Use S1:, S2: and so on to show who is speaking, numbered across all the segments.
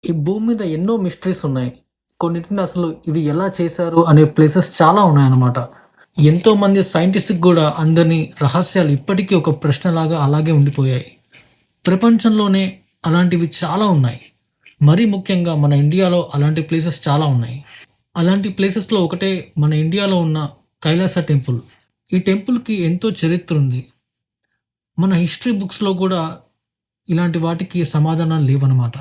S1: ఈ భూమి మీద ఎన్నో మిస్టరీస్ ఉన్నాయి. కొన్నిటిని అసలు ఇవి ఎలా చేశారు అనే ప్లేసెస్ చాలా ఉన్నాయన్నమాట. ఎంతోమంది సైంటిస్ట్‌కి గూడా అందరిని రహస్యాలు ఇప్పటికీ ఒక ప్రశ్నలాగా అలాగే ఉండిపోయాయి. ప్రపంచంలోనే అలాంటివి చాలా ఉన్నాయి. మరీ ముఖ్యంగా మన ఇండియాలో అలాంటి ప్లేసెస్ చాలా ఉన్నాయి. అలాంటి ప్లేసెస్‌లో ఒకటే మన ఇండియాలో ఉన్న కైలాస టెంపుల్. ఈ టెంపుల్‌కి ఎంతో చరిత్ర ఉంది. మన హిస్టరీ బుక్స్‌లో గూడా ఇలాంటి వాటికి సమాధానాలు లేవన్నమాట.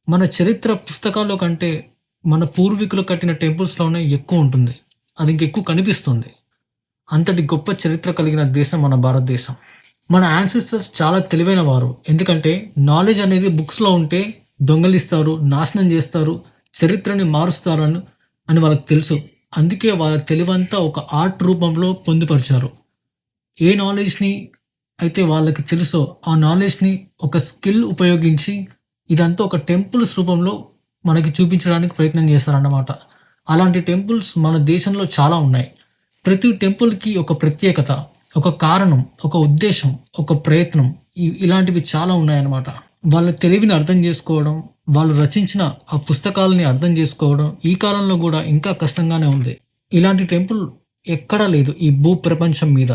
S1: మన చరిత్ర పుస్తకాల్లో కంటే మన పూర్వీకులు కట్టిన టెంపుల్స్‌లోనే ఎక్కువ ఉంటుంది. అది ఇంకెక్కువ కనిపిస్తుంది. అంతటి గొప్ప చరిత్ర కలిగిన దేశం మన భారతదేశం. మన యాన్సెస్టర్స్ చాలా తెలివైన వారు. ఎందుకంటే నాలెడ్జ్ అనేది బుక్స్‌లో ఉంటే దొంగలిస్తారు, నాశనం చేస్తారు, చరిత్రని మారుస్తారు అని వాళ్ళకి తెలుసు. అందుకే వాళ్ళ తెలివంతా ఒక ఆర్ట్ రూపంలో పొందుపరిచారు. ఏ నాలెడ్జ్‌ని అయితే వాళ్ళకి తెలుసో ఆ నాలెడ్జ్‌ని ఒక స్కిల్ ఉపయోగించి ఇదంతా ఒక టెంపుల్స్ రూపంలో మనకి చూపించడానికి ప్రయత్నం చేస్తారన్నమాట. అలాంటి టెంపుల్స్ మన దేశంలో చాలా ఉన్నాయి. ప్రతి టెంపుల్‌కి ఒక ప్రత్యేకత, ఒక కారణం, ఒక ఉద్దేశం, ఒక ప్రయత్నం ఇలాంటివి చాలా ఉన్నాయన్నమాట. వాళ్ళ తెలివిని అర్థం చేసుకోవడం, వాళ్ళు రచించిన ఆ పుస్తకాలని అర్థం చేసుకోవడం ఈ కాలంలో గూడా ఇంకా కష్టంగానే ఉంది. ఇలాంటి టెంపుల్ ఎక్కడా లేదు ఈ భూ ప్రపంచం మీద.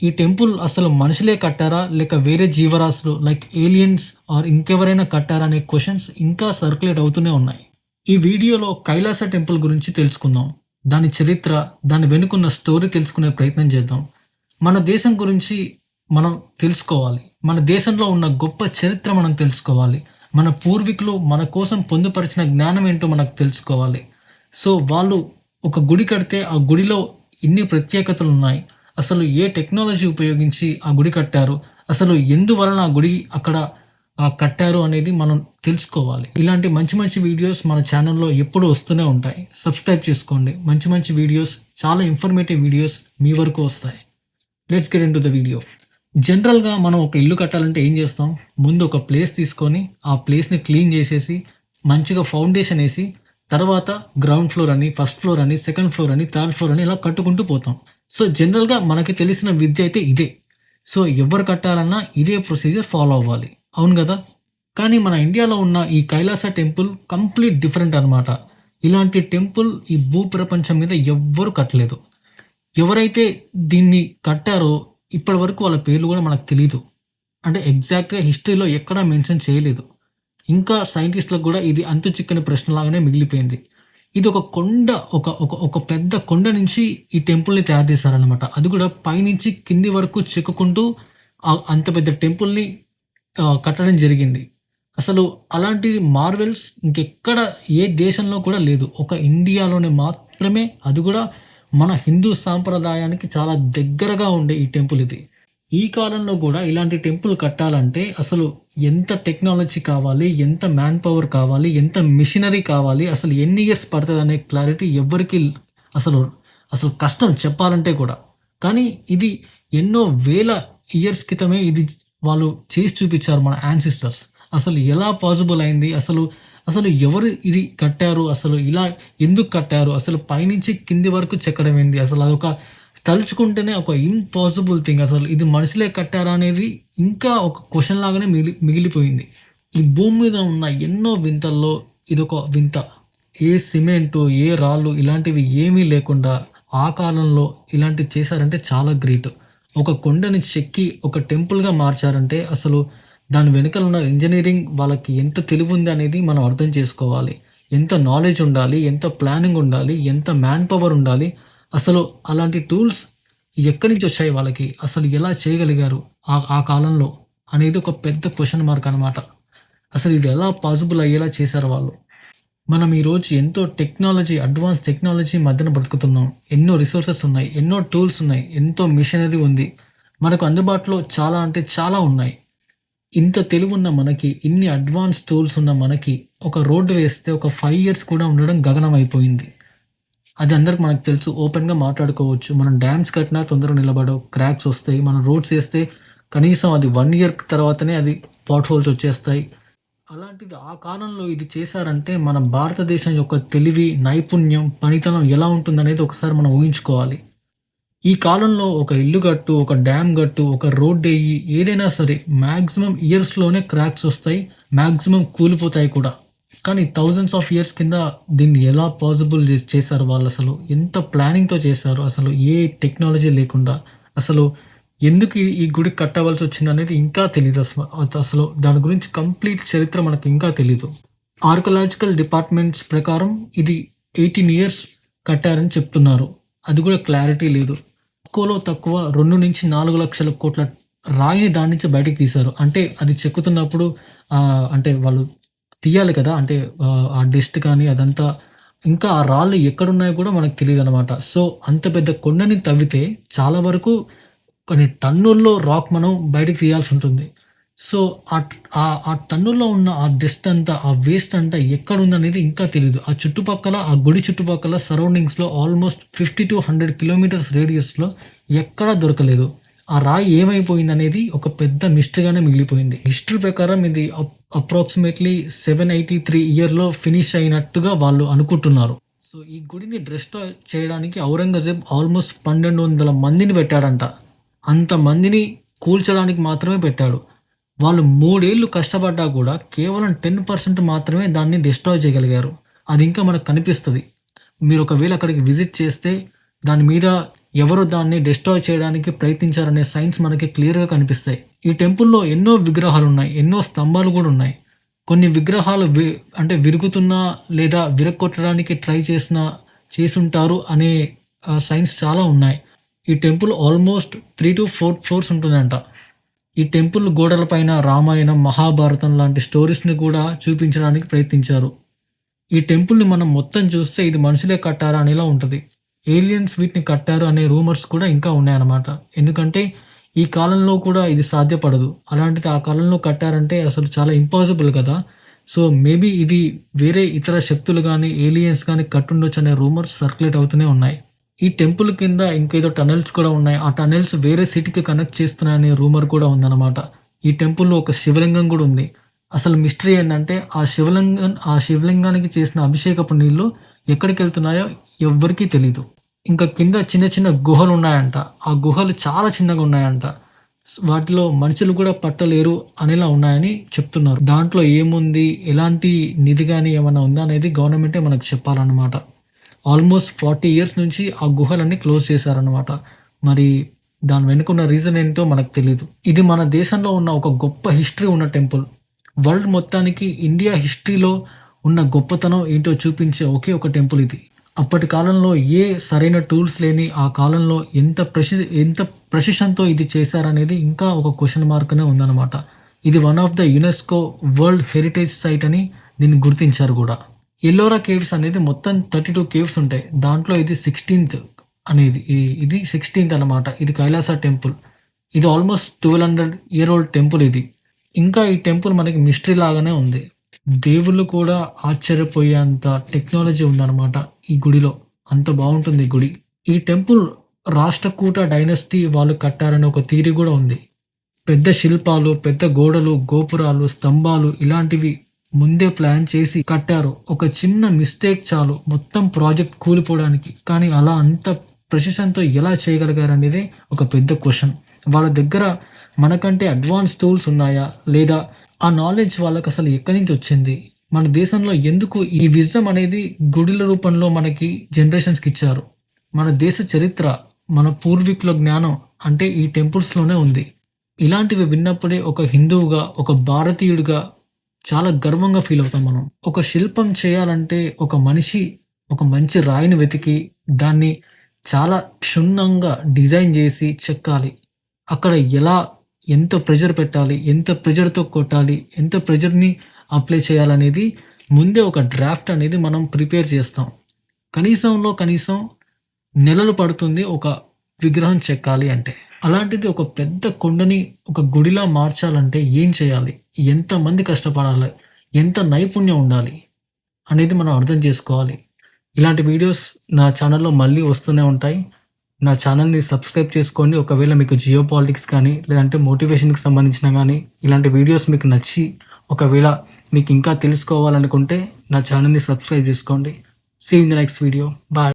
S1: ఈ టెంపుల్ అసలు మనుషులే కట్టారా? లేక వేరే జీవరాశులు లైక్ ఏలియన్స్ ఆర్ ఇంకెవరైనా కట్టారా? అనే క్వెషన్స్ ఇంకా సర్క్యులేట్ అవుతూనే ఉన్నాయి. ఈ వీడియోలో కైలాస టెంపుల్ గురించి తెలుసుకుందాం. దాని చరిత్ర, దాని వెనుకున్న స్టోరీ తెలుసుకునే ప్రయత్నం చేద్దాం. మన దేశం గురించి మనం తెలుసుకోవాలి. మన దేశంలో ఉన్న గొప్ప చరిత్ర మనం తెలుసుకోవాలి. మన పూర్వీకులు మన కోసం పొందుపరిచిన జ్ఞానం ఏంటో మనకు తెలుసుకోవాలి. సో వాళ్ళు ఒక గుడి కడితే ఆ గుడిలో ఇన్ని ప్రత్యేకతలు ఉన్నాయి. అసలు ఏ టెక్నాలజీ ఉపయోగించి ఆ గుడి కట్టారు? అసలు ఎందువలన ఆ గుడి అక్కడ కట్టారు అనేది మనం తెలుసుకోవాలి. ఇలాంటి మంచి మంచి వీడియోస్ మన ఛానల్లో ఎప్పుడూ వస్తూనే ఉంటాయి. సబ్స్క్రైబ్ చేసుకోండి. మంచి మంచి వీడియోస్, చాలా ఇన్ఫర్మేటివ్ వీడియోస్ మీ వరకు వస్తాయి. Let's get into the video. జనరల్‌గా మనం ఒక ఇల్లు కట్టాలంటే ఏం చేస్తాం? ముందు ఒక ప్లేస్ తీసుకొని ఆ ప్లేస్‌ని క్లీన్ చేసేసి మంచిగా ఫౌండేషన్ ఏసి తర్వాత గ్రౌండ్ ఫ్లోర్ అని, ఫస్ట్ ఫ్లోర్ అని, సెకండ్ ఫ్లోర్ అని, థర్డ్ ఫ్లోర్ అని ఇలా కట్టుకుంటూ పోతాం. సో జనరల్‌గా మనకి తెలిసిన విద్య అయితే ఇదే. సో ఎవరు కట్టాలన్నా ఇదే ప్రొసీజర్ ఫాలో అవ్వాలి. అవును గదా! కానీ మన ఇండియాలో ఉన్న ఈ కైలాస టెంపుల్ కంప్లీట్ డిఫరెంట్ అనమాట. ఇలాంటి టెంపుల్ ఈ భూ ప్రపంచం మీద ఎవ్వరు కట్టలేదు. ఎవరైతే దీన్ని కట్టారో ఇప్పటి వరకు వాళ్ళ పేర్లు కూడా మనకు తెలీదు. అంటే ఎగ్జాక్ట్‌గా హిస్టరీలో ఎక్కడా మెన్షన్ చేయలేదు. ఇంకా సైంటిస్ట్‌లకు కూడా ఇది అంతు చిక్కని ప్రశ్నలాగానే మిగిలిపోయింది. ఇది ఒక కొండ, ఒక ఒక ఒక పెద్ద కొండ నుంచి ఈ టెంపుల్‌ని తయారు చేశారనమాట. అది కూడా పైనుంచి కింది వరకు చెక్కుకుంటూ అంత పెద్ద టెంపుల్‌ని కట్టడం జరిగింది. అసలు అలాంటి మార్వెల్స్ ఇంకెక్కడ ఏ దేశంలో కూడా లేదు. ఒక ఇండియాలోనే మాత్రమే, అది కూడా మన హిందూ సాంప్రదాయానికి చాలా దగ్గరగా ఉండే ఈ టెంపుల్ ఇది. ఈ కాలంలో కూడా ఇలాంటి టెంపుల్ కట్టాలంటే అసలు ఎంత టెక్నాలజీ కావాలి, ఎంత మ్యాన్ పవర్ కావాలి, ఎంత మిషనరీ కావాలి, అసలు ఎన్ని ఇయర్స్ పడతదనే క్లారిటీ ఎవ్వరికీ అసలు అసలు కష్టం చెప్పాలంటే కూడా. కానీ ఇది ఎన్నో వేల ఇయర్స్ క్రితమే ఇది వాళ్ళు చేసి చూపించారు మన యాన్సిస్టర్స్. అసలు ఎలా పాసిబుల్ అయింది? అసలు అసలు ఎవరు ఇది కట్టారు? అసలు ఇలా ఎందుకు కట్టారు? అసలు పైనుంచి కింది వరకు చెక్కడం ఏంది? అసలు అదొక తలుచుకుంటేనే ఒక ఇంపాసిబుల్ థింగ్. అసలు ఇది మనుషులే కట్టారా అనేది ఇంకా ఒక క్వెషన్ లాగానే మిగిలిపోయింది. ఈ భూమి మీద ఉన్న ఎన్నో వింతల్లో ఇదొక వింత. ఏ సిమెంటు, ఏ రాళ్ళు ఇలాంటివి ఏమీ లేకుండా ఆ కాలంలో ఇలాంటివి చేశారంటే చాలా గ్రేట్. ఒక కొండని చెక్కి ఒక టెంపుల్‌గా మార్చారంటే అసలు దాని వెనకాల ఉన్న ఇంజినీరింగ్ వాళ్ళకి ఎంత తెలివి ఉంది అనేది మనం అర్థం చేసుకోవాలి. ఎంత నాలెడ్జ్ ఉండాలి, ఎంత ప్లానింగ్ ఉండాలి, ఎంత మ్యాన్ పవర్ ఉండాలి. అసలు అలాంటి టూల్స్ ఎక్కడి నుంచి వచ్చాయి వాళ్ళకి? అసలు ఎలా చేయగలిగారు ఆ కాలంలో అనేది ఒక పెద్ద క్వెషన్ మార్క్ అనమాట. అసలు ఇది ఎలా పాసిబుల్ అయ్యేలా చేశారు వాళ్ళు? మనం ఈరోజు ఎంతో టెక్నాలజీ, అడ్వాన్స్ టెక్నాలజీ మధ్యన బ్రతుకుతున్నాం. ఎన్నో రిసోర్సెస్ ఉన్నాయి, ఎన్నో టూల్స్ ఉన్నాయి, ఎంతో మిషనరీ ఉంది. మనకు అందుబాటులో చాలా అంటే చాలా ఉన్నాయి. ఇంత తెలివున్న మనకి, ఇన్ని అడ్వాన్స్ టూల్స్ ఉన్న మనకి ఒక రోడ్డు వేస్తే ఒక 5 ఇయర్స్ కూడా ఉండడం గగనం అయిపోయింది. అది అందరికి మనకు తెలుసు. ఓపెన్‌గా మాట్లాడుకోవచ్చు. మనం డ్యామ్స్ కట్టినా తొందరగా నిలబడవు. క్రాక్స్ వస్తాయి. మనం రోడ్స్ ఏస్తే కనీసం అది 1 ఇయర్ తర్వాతనే అది పాట్ హోల్స్ వచ్చేస్తాయి. అలాంటిది ఆ కాలంలో ఇది చేశారంటే మన భారతదేశం యొక్క తెలివి, నైపుణ్యం, పనితనం ఎలా ఉంటుందనేది ఒకసారి మనం ఊహించుకోవాలి. ఈ కాలంలో ఒక ఇల్లు కట్టు, ఒక డ్యామ్ కట్టు, ఒక రోడ్డెయ్యి, ఏదైనా సరే మాక్సిమం ఇయర్స్‌లోనే క్రాక్స్ వస్తాయి. మాక్సిమం కూలిపోతాయి కూడా. కానీ థౌజండ్స్ ఆఫ్ ఇయర్స్ కింద దీన్ని ఎలా పాసిబుల్ చేశారు వాళ్ళు, అసలు ఎంత ప్లానింగ్తో చేశారు, అసలు ఏ టెక్నాలజీ లేకుండా అసలు ఎందుకు ఈ గుడి కట్టవలసి వచ్చింది అనేది ఇంకా తెలియదు. అసలు దాని గురించి కంప్లీట్ చరిత్ర మనకు ఇంకా తెలీదు. ఆర్కలాజికల్ డిపార్ట్మెంట్స్ ప్రకారం ఇది 18 ఇయర్స్ కట్టారని చెప్తున్నారు. అది కూడా క్లారిటీ లేదు. తక్కువలో తక్కువ 2-4 లక్షల కోట్ల రాయిని దాని నుంచి బయటకు తీశారు. అంటే అది చెక్కుతున్నప్పుడు అంటే వాళ్ళు తీయాలి కదా, అంటే ఆ డస్ట్ కానీ అదంతా, ఇంకా ఆ రాళ్ళు ఎక్కడున్నాయో కూడా మనకు తెలియదు అనమాట. సో అంత పెద్ద కొండని తవ్వితే చాలా వరకు కొన్ని టన్నుల్లో రాక్ మనం బయటకు తీయాల్సి ఉంటుంది. సో ఆ టన్నుల్లో ఉన్న ఆ డస్ట్ అంతా, ఆ వేస్ట్ అంతా ఎక్కడుందనేది ఇంకా తెలీదు. ఆ చుట్టుపక్కల, ఆ గుడి చుట్టుపక్కల సరౌండింగ్స్లో ఆల్మోస్ట్ 50-100 కిలోమీటర్స్ రేడియస్లో ఎక్కడా దొరకలేదు. ఆ రాయి ఏమైపోయింది అనేది ఒక పెద్ద మిస్టరీగానే మిగిలిపోయింది. హిస్టరీ ప్రకారం ఇది అప్రాక్సిమేట్లీ 783 ఇయర్లో ఫినిష్ అయినట్టుగా వాళ్ళు అనుకుంటున్నారు. సో ఈ గుడిని డిస్ట్రాయ్ చేయడానికి ఔరంగజేబ్ ఆల్మోస్ట్ 1200 మందిని పెట్టాడంట. అంతమందిని కూల్చడానికి మాత్రమే పెట్టాడు. వాళ్ళు 3 ఏళ్ళు కష్టపడ్డా కూడా కేవలం 10% మాత్రమే దాన్ని డిస్ట్రాయ్ చేయగలిగారు. అది ఇంకా మనకు కనిపిస్తుంది. మీరు ఒకవేళ అక్కడికి విజిట్ చేస్తే దాని మీద ఎవరు దాన్ని డిస్ట్రాయ్ చేయడానికి ప్రయత్నించారనే సైన్స్ మనకి క్లియర్గా కనిపిస్తాయి. ఈ టెంపుల్లో ఎన్నో విగ్రహాలు ఉన్నాయి, ఎన్నో స్తంభాలు కూడా ఉన్నాయి. కొన్ని విగ్రహాలు అంటే విరుగుతున్నా లేదా విరగొట్టడానికి ట్రై చేసుంటారు అనే సైన్స్ చాలా ఉన్నాయి. ఈ టెంపుల్ ఆల్మోస్ట్ 3-4 ఫ్లోర్స్ ఉంటుందంట. ఈ టెంపుల్ గోడలపైన రామాయణం, మహాభారతం లాంటి స్టోరీస్ని కూడా చూపించడానికి ప్రయత్నించారు. ఈ టెంపుల్ని మనం మొత్తం చూస్తే ఇది మనుషులే కట్టారా అనేలా ఉంటుంది. ఏలియన్స్ వీటిని కట్టారు అనే రూమర్స్ కూడా ఇంకా ఉన్నాయన్నమాట. ఎందుకంటే ఈ కాలంలో కూడా ఇది సాధ్యపడదు. అలాంటిది ఆ కాలంలో కట్టారంటే అసలు చాలా ఇంపాసిబుల్ కదా. సో మేబీ ఇది వేరే ఇతర శక్తులు కానీ ఏలియన్స్ కానీ కట్టుండొచ్చు అనే రూమర్స్ సర్క్యులేట్ అవుతూనే ఉన్నాయి. ఈ టెంపుల్ కింద ఇంకేదో టనెల్స్ కూడా ఉన్నాయి. ఆ టనెల్స్ వేరే సిటీకి కనెక్ట్ చేస్తున్నాయనే రూమర్ కూడా ఉందన్నమాట. ఈ టెంపుల్లో ఒక శివలింగం కూడా ఉంది. అసలు మిస్టరీ ఏంటంటే ఆ శివలింగానికి చేసిన అభిషేకపు నీళ్లు ఎక్కడికి వెళ్తున్నాయో ఎవ్వరికీ తెలీదు. ఇంకా కింద చిన్న చిన్న గుహలు ఉన్నాయంట. ఆ గుహలు చాలా చిన్నగా ఉన్నాయంట. వాటిలో మనుషులు కూడా పట్టలేరు అనేలా ఉన్నాయని చెప్తున్నారు. దాంట్లో ఏముంది, ఎలాంటి నిధి కానీ ఏమైనా ఉందా అనేది గవర్నమెంటే మనకు చెప్పాలన్నమాట. ఆల్మోస్ట్ 40 ఇయర్స్ నుంచి ఆ గుహలన్నీ క్లోజ్ చేశారనమాట. మరి దాని వెనుకున్న రీజన్ ఏంటో మనకు తెలియదు. ఇది మన దేశంలో ఉన్న ఒక గొప్ప హిస్టరీ ఉన్న టెంపుల్. వరల్డ్ మొత్తానికి ఇండియా హిస్టరీలో ఉన్న గొప్పతనం ఏంటో చూపించే ఒకే ఒక టెంపుల్ ఇది. అప్పటి కాలంలో ఏ సరైన టూల్స్ లేని ఆ కాలంలో ఎంత ప్రెసిషన్తో ఇది చేశారనేది ఇంకా ఒక క్వశ్చన్ మార్క్నే ఉందన్నమాట. ఇది one of the UNESCO world heritage site అని దీన్ని గుర్తించారు కూడా. ఎల్లోరా కేవ్స్ అనేది మొత్తం 32 కేవ్స్ ఉంటాయి. దాంట్లో ఇది 16th అనేది, ఇది 16th అనమాట. ఇది కైలాస టెంపుల్. ఇది ఆల్మోస్ట్ 1200 ఇయర్ ఓల్డ్ టెంపుల్ ఇది. ఇంకా ఈ టెంపుల్ మనకి మిస్టరీ లాగానే ఉంది. దేవుళ్ళు కూడా ఆశ్చర్యపోయేంత టెక్నాలజీ ఉందన్నమాట ఈ గుడిలో. అంత బాగుంటుంది ఈ గుడి. ఈ టెంపుల్ రాష్ట్రకూట డైనస్టీ వాళ్ళు కట్టారనే ఒక థియరీ కూడా ఉంది. పెద్ద శిల్పాలు, పెద్ద గోడలు, గోపురాలు, స్తంభాలు ఇలాంటివి ముందే ప్లాన్ చేసి కట్టారు. ఒక చిన్న మిస్టేక్ చాలు మొత్తం ప్రాజెక్ట్ కూలిపోవడానికి. కానీ అలా అంత ప్రెసిషన్తో ఎలా చేయగలిగారు అనేది ఒక పెద్ద క్వశ్చన్. వాళ్ళ దగ్గర మనకంటే అడ్వాన్స్ టూల్స్ ఉన్నాయా, లేదా ఆ నాలెడ్జ్ వాళ్ళకి అసలు ఎక్కడి నుంచి వచ్చింది? మన దేశంలో ఎందుకు ఈ విజ్డమ్ అనేది గుడిల రూపంలో మనకి జనరేషన్స్కి ఇచ్చారు? మన దేశ చరిత్ర, మన పూర్వీకుల జ్ఞానం అంటే ఈ టెంపుల్స్లోనే ఉంది. ఇలాంటివి విన్నప్పుడే ఒక హిందువుగా, ఒక భారతీయుడిగా చాలా గర్వంగా ఫీల్ అవుతాం మనం. ఒక శిల్పం చేయాలంటే ఒక మనిషి ఒక మంచి రాయిని వెతికి దాన్ని చాలా క్షుణ్ణంగా డిజైన్ చేసి చెక్కాలి. అక్కడ ఎంత ప్రెజర్ పెట్టాలి, ఎంత ప్రెజర్తో కొట్టాలి, ఎంత ప్రెజర్ని అప్లై చేయాలనేది ముందే ఒక డ్రాఫ్ట్ అనేది మనం ప్రిపేర్ చేస్తాం. కనీసం నెలలు పడుతుంది ఒక విగ్రహం చెక్కాలి అంటే. అలాంటిది ఒక పెద్ద కొండని ఒక గుడిలా మార్చాలంటే ఏం చేయాలి, ఎంతమంది కష్టపడాలి, ఎంత నైపుణ్యం ఉండాలి అనేది మనం అర్థం చేసుకోవాలి. ఇలాంటి వీడియోస్ నా ఛానల్లో మళ్ళీ వస్తూనే ఉంటాయి. నా ఛానల్ని సబ్స్క్రైబ్ చేసుకోండి. ఒకవేళ మీకు జియో పాలిటిక్స్ కానీ లేదంటే మోటివేషన్కి సంబంధించిన కానీ ఇలాంటి వీడియోస్ మీకు నచ్చి ఒకవేళ మీకు ఇంకా తెలుసుకోవాలనుకుంటే నా ఛానల్ని సబ్స్క్రైబ్ చేసుకోండి. See in the next video. Bye.